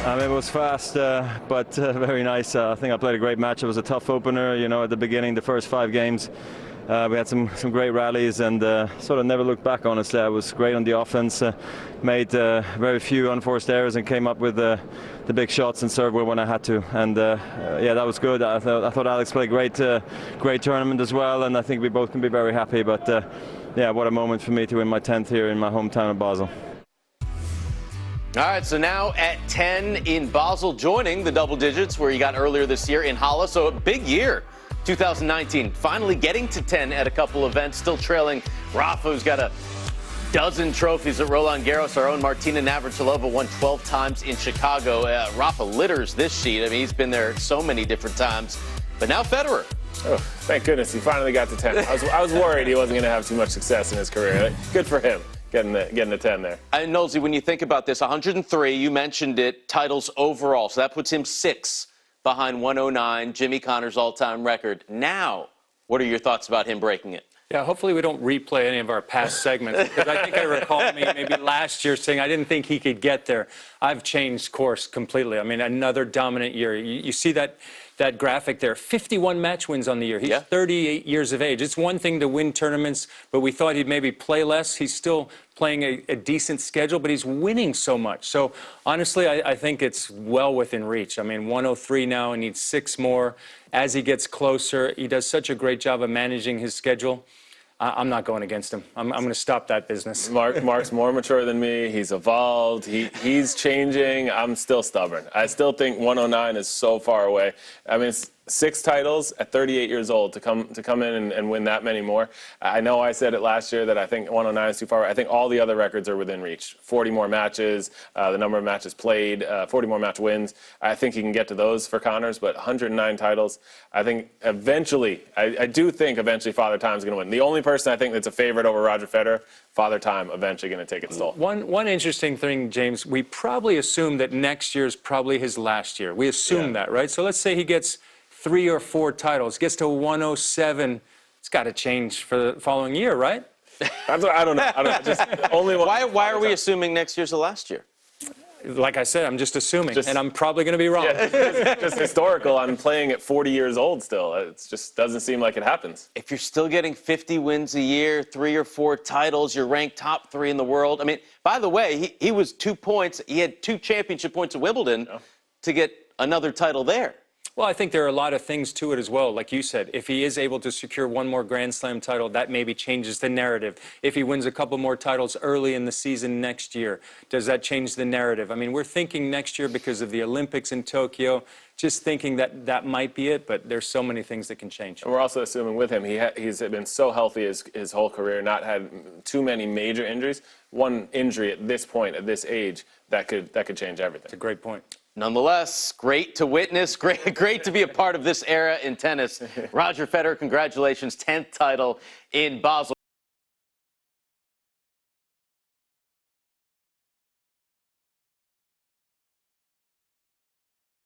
It was fast, but very nice. I think I played a great match. It was a tough opener, at the beginning, the first 5 games. We had some great rallies and sort of never looked back, honestly. I was great on the offense, made very few unforced errors and came up with the big shots and served well when I had to. And yeah, that was good. I thought Alex played great tournament as well, and I think we both can be very happy. But yeah, what a moment for me to win my 10th here in my hometown of Basel. All right, so now at 10 in Basel, joining the double digits where he got earlier this year in Halle. So a big year, 2019. Finally getting to 10 at a couple events, still trailing Rafa, who's got a dozen trophies at Roland Garros. Our own Martina Navratilova won 12 times in Chicago. Rafa litters this sheet. I mean, he's been there so many different times. But now Federer. Oh, thank goodness he finally got to 10. I was worried he wasn't going to have too much success in his career. Good for him. Getting the 10 there. And Nosey, when you think about this, 103, you mentioned it, titles overall. So that puts him 6 behind 109, Jimmy Connor's all-time record. Now, what are your thoughts about him breaking it? Yeah, hopefully we don't replay any of our past segments, because I think I recall maybe last year saying I didn't think he could get there. I've changed course completely. I mean, another dominant year. You see that graphic there, 51 match wins on the year. He's 38 years of age. It's one thing to win tournaments, but we thought he'd maybe play less. He's still playing a decent schedule, but he's winning so much. So honestly, I think it's well within reach. I mean, 103 now, and needs 6 more. As he gets closer, he does such a great job of managing his schedule. I'm not going against him. I'm going to stop that business. Mark's more mature than me. He's evolved. He's changing. I'm still stubborn. I still think 109 is so far away. I mean, it's 6 titles at 38 years old to come in and win that many more. I know I said it last year that I think 109 is too far away. I think all the other records are within reach. 40 more matches, the number of matches played, 40 more match wins. I think he can get to those for Connors, but 109 titles, I think eventually, I do think eventually Father Time's going to win. The only person I think that's a favorite over Roger Federer, Father Time, eventually going to take its toll. One interesting thing, James, we probably assume that next year's probably his last year. We assume that, right? So let's say he gets 3 or 4 titles, gets to 107, it's got to change for the following year, right? I don't know. Just only Why are we assuming next year's the last year? Like I said, I'm just assuming, and I'm probably going to be wrong. Yeah, just historical. I'm playing at 40 years old still. It just doesn't seem like it happens. If you're still getting 50 wins a year, 3 or 4 titles, you're ranked top 3 in the world. I mean, by the way, he was 2 points. He had 2 championship points at Wimbledon to get another title there. Well, I think there are a lot of things to it as well. Like you said, if he is able to secure 1 more Grand Slam title, that maybe changes the narrative. If he wins a couple more titles early in the season next year, does that change the narrative? I mean, we're thinking next year because of the Olympics in Tokyo, just thinking that might be it, but there's so many things that can change. And we're also assuming with him, he's been so healthy his whole career, not had too many major injuries. One injury at this point, at this age, that could change everything. It's a great point. Nonetheless, great to witness, great to be a part of this era in tennis. Roger Federer, congratulations, 10th title in Basel.